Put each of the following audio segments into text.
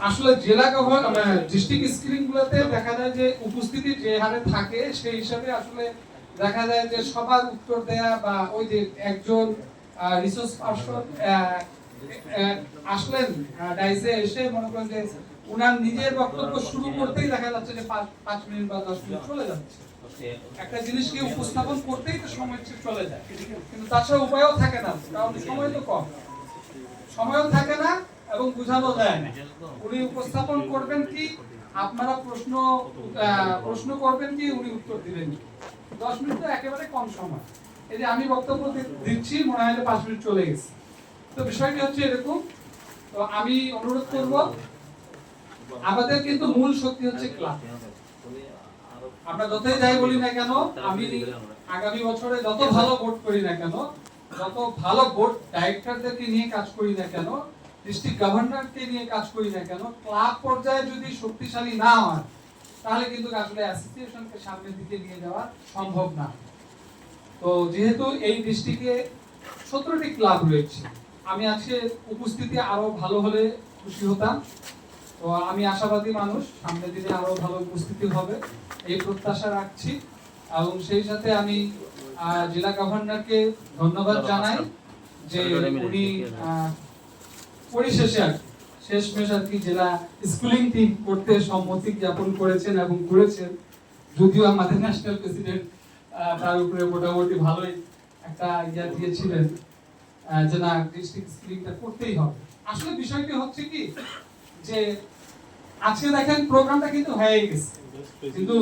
আসলে জেলা ডিস্ট্রিক্ট স্ক্রিনগুলোতে দেখা যায় যে উপস্থিতি যে হারে থাকে সেই হিসাবে আসলে দেখা যায় যে সবার উত্তর দেয়া বা ওই যে একজন রিসোর্স পারসন আসলেন ডাইসে এসে মনে করেন যে উনার নিজের বক্তব্য শুরু করতেই দেখা যাচ্ছে যে 5 মিনিট বা 10 মিনিট চলে যাচ্ছে। একটা জিনিসকে উপস্থাপন করতেই তো সময় চলে যায়, কিন্তু তাছাড়া উপায়ও থাকে না, কারণ সময় তো কম, সময়ও থাকে না এবং বোঝানো যায় না। উনি উপস্থাপন করবেন কি, আপনারা প্রশ্ন করবেন কি, উনি উত্তর দিবেন কি। 10 মিনিট তো একেবারে কম সময়। এই যে আমি বক্তব্য দিচ্ছি মনে হয় যে 5 মিনিট চলে গেছে। তো বিষয়টি হচ্ছে এরকম। তো আমি অনুরোধ করব, আমাদের কিন্তু মূল শক্তি হচ্ছে ক্লাব। আমরা যতই যাই বলি না কেন, আমি আগামী বছরে যত ভালো ভোট করি না কেন, যত ভালো বোর্ড ডাইরেক্টরদেরকে নিয়ে কাজ করি না কেন, ডিস্ট্রিক্ট গভর্নরকে নিয়ে কাজ করি না কেন, ক্লাব পর্যায়ে যদি শক্তিশালী না হয় তাহলে কিন্তু আসলে অ্যাসোসিয়েশনকে সামনের দিকে নিয়ে যাওয়া সম্ভব না। তো যেহেতু এই ডিস্ট্রিক্টে 17টি ক্লাব রয়েছে, আমি আজকে উপস্থিতি আরো ভালো হলে খুশি হতাম। তো আমি আশাবাদী মানুষ, সামনের দিনে আরো ভালো উপস্থিতি হবে এই প্রত্যাশা রাখছি। এবং সেই সাথে আমি জেলা গভর্নরকে ধন্যবাদ জানাই যে উনি পরিশেষে শেষমেশ আর কি জেলা স্কুলিং টিম করতে সম্মতি জ্ঞাপন করেছেন এবং করেছেন। যদিও আমাদের ন্যাশনাল প্রেসিডেন্ট তার উপরে মোটামুটি ভালোই একটা ইয়া দিয়েছিলেন যে না, ডিস্ট্রিক্ট স্কুলিংটা করতেই হবে। আসলে বিষয়টি হচ্ছে কি যে আজকে দেখেন প্রোগ্রামটা কিন্তু হয়ে গেছে, কিন্তু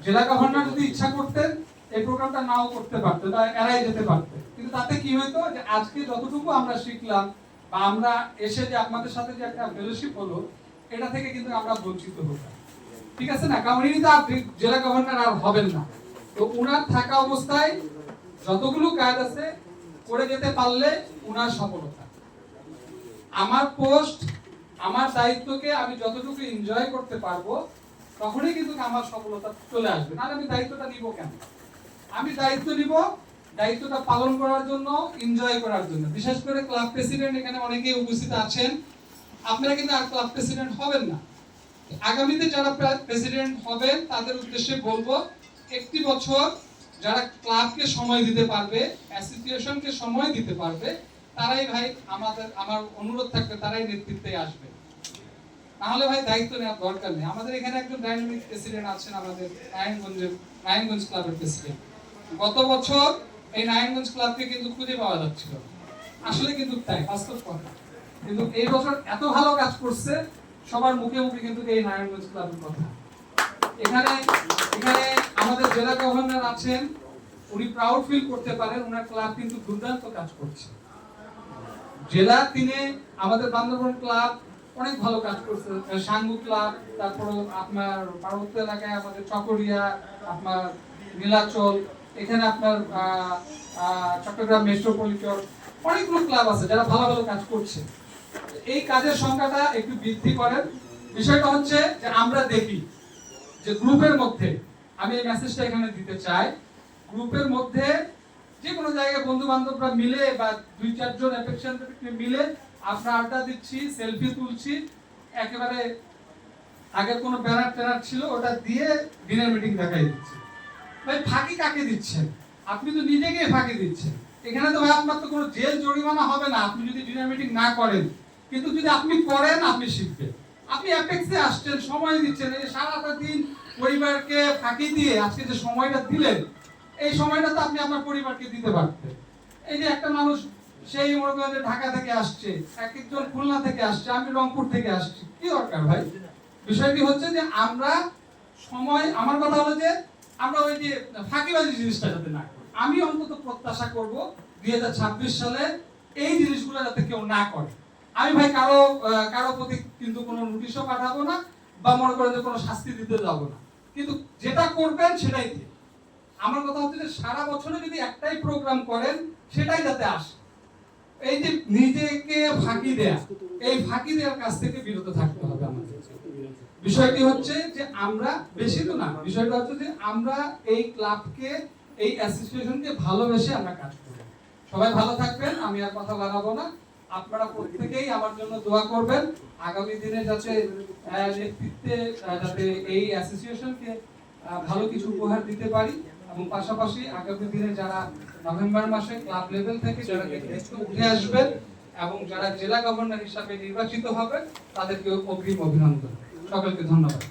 জেলা গভর্নর যদি ইচ্ছা করতেন এই প্রোগ্রামটা নাও করতে পারতো, তা এড়াই যেতে পারতো। কিন্তু তাতে কি হইতো যে আজকে যতটুকু আমরা শিখলাম বা আমরা এসে যে আপনাদের সাথে যে একটা ফেলোশিপ হলো, এটা থেকে কিন্তু আমরা বঞ্চিত হতাম। ঠিক আছে না, কারণ উনি তো জেলা গভর্নর আর হবেন না। তো উনার থাকা অবস্থায় যতগুলো কাজ আছে করে যেতে পারলে উনার সফলতা। আমার পোস্ট, আমার দায়িত্বকে আমি যতটুকু এনজয় করতে পারবো তখনই কিন্তু আমার সফলতা চলে আসবে। না আমি দায়িত্বটা নিব কেন? আমি দায়িত্ব নিব দায়িত্বটা পালন করার জন্য, এনজয় করার জন্য। বিশেষ করে ক্লাব প্রেসিডেন্ট এখানে অনেকেই উপস্থিত আছেন, আপনারা কিন্তু আর ক্লাব প্রেসিডেন্ট হবেন না। আগামীতে যারা প্রেসিডেন্ট হবেন তাদের উদ্দেশ্যে বলবো, একটি বছর যারা ক্লাবকে সময় দিতে পারবে, অ্যাসোসিয়েশনকে সময় দিতে পারবে, তারাই ভাই আমার অনুরোধ থাকবে তারাই নেতৃত্বে আসবে। তাহলে ভাই দায়িত্ব নেওয়ার দরকার নেই। আমাদের এখানে একজন ডাইনামিক প্রেসিডেন্ট আছেন, আমাদের নারায়ণগঞ্জ ক্লাবের প্রেসিডেন্ট। গত বছর এই নারায়ণগঞ্জ ক্লাবকে কিন্তু খুঁজে পাওয়া যাচ্ছিল, আসলে কিন্তু তাই বাস্তব কথা। কিন্তু এই বছর এত ভালো কাজ করছে, সবার মুখে মুখে কিন্তু এই নারায়ণগঞ্জ ক্লাবের কথা। এখানে আমাদের জেলা গভর্নর আছেন, উনি প্রাউড ফিল করতে পারেন, ওনার ক্লাব কিন্তু দুর্দান্ত কাজ করছে। জেলা তিনি আমাদের বান্দরবান ক্লাব অনেক ভালো কাজ করছে, সাঙ্গু ক্লাব, তারপর আপনার পার্বত্য এলাকায় আমাদের চকরিয়া, আপনার নীলাচল, এখানে আপনার চট্টগ্রাম মেট্রোপলিটন, অনেকগুলো ক্লাব আছে যারা ভালো ভালো কাজ করছে। এই কাজের সংখ্যাটা একটু বৃদ্ধি করেন। বিষয়টা হচ্ছে যে আমরা দেখি যে গ্রুপের মধ্যে, আমি এই মেসেজটা এখানে দিতে চাই, গ্রুপের মধ্যে যে কোনো জায়গায় বন্ধু বান্ধবরা মিলে বা 2-4 জন অ্যাফেকশন মিলে আমরা আড্ডা দিচ্ছি, সেলফি তুলছি, একেবারে আগের কোনো ব্যানার ট্যানার ছিল ওটা দিয়ে ডিনার মিটিং দেখাই দিচ্ছি। ভাই ফাঁকি কাকে দিচ্ছেন? আপনি তো নিজেকে ফাঁকি দিচ্ছেন। এখানে তো ভাই আপনার তো কোনো জেল জরিমানা হবে না আপনি যদি ডিনার মিটিং না করেন, কিন্তু যদি আপনি করেন আপনি শিখবেন। আপনি অ্যাপেক্সে আসছেন, সময় দিচ্ছেন, এই সারাটা দিন পরিবারকে ফাঁকি দিয়ে আজকে যে সময়টা দিলেন, এই সময়টা তো আপনি আপনার পরিবারকে দিতে পারতেন। এই যে একটা মানুষ সেই মনে করেন যে ঢাকা থেকে আসছে, এক একজন খুলনা থেকে আসছে, আমি রংপুর থেকে আসছি, কি দরকার ভাই? বিষয়টি হচ্ছে যে আমরা সময়, আমার কথা হলো যে আমরা ওই যে ফাঁকিবাজি জিনিসটা যাতে না করি। আমি অন্তত প্রত্যাশা করব 2026 সালে এই জিনিসগুলো যাতে কেউ না করে। আমি ভাই কারো প্রতি কিন্তু কোনো নোটিশও পাঠাবো না বা মনে করেন যে কোনো শাস্তি দিতে যাবো না, কিন্তু যেটা করবেন সেটাই দিন। আমার কথা হচ্ছে যে সারা বছরে যদি একটাই প্রোগ্রাম করেন সেটাই যাতে আসে। এই যে নিজেকে ফাঁকি দেয়া, এই ফাঁকি দেওয়ার কাছ থেকে বিরত থাকতে হবে আমাদের। বিষয়টি হচ্ছে যে আমরা বেশি তো না, বিষয়টা হচ্ছে যে আমরা এই ক্লাবকে, এই অ্যাসোসিয়েশনকে ভালোবেসে আমরা কাজ করি। সবাই ভালো থাকবেন, আমি আর কথা বাড়াবো না। আপনারা প্রত্যেকেই আমার জন্য দোয়া করবেন আগামী দিনে যাতে নেতৃত্বে যাতে এই অ্যাসোসিয়েশনকে ভালো কিছু উপহার দিতে পারি, এবং পাশাপাশি আগামী দিনে যারা নভেম্বর মাসে ক্লাব লেভেল থেকে যারা নেতৃত্বে উঠে আসবেন এবং যারা জেলা গভর্নর হিসাবে নির্বাচিত হবেন তাদেরকে অগ্রিম অভিনন্দন। সকলকে ধন্যবাদ।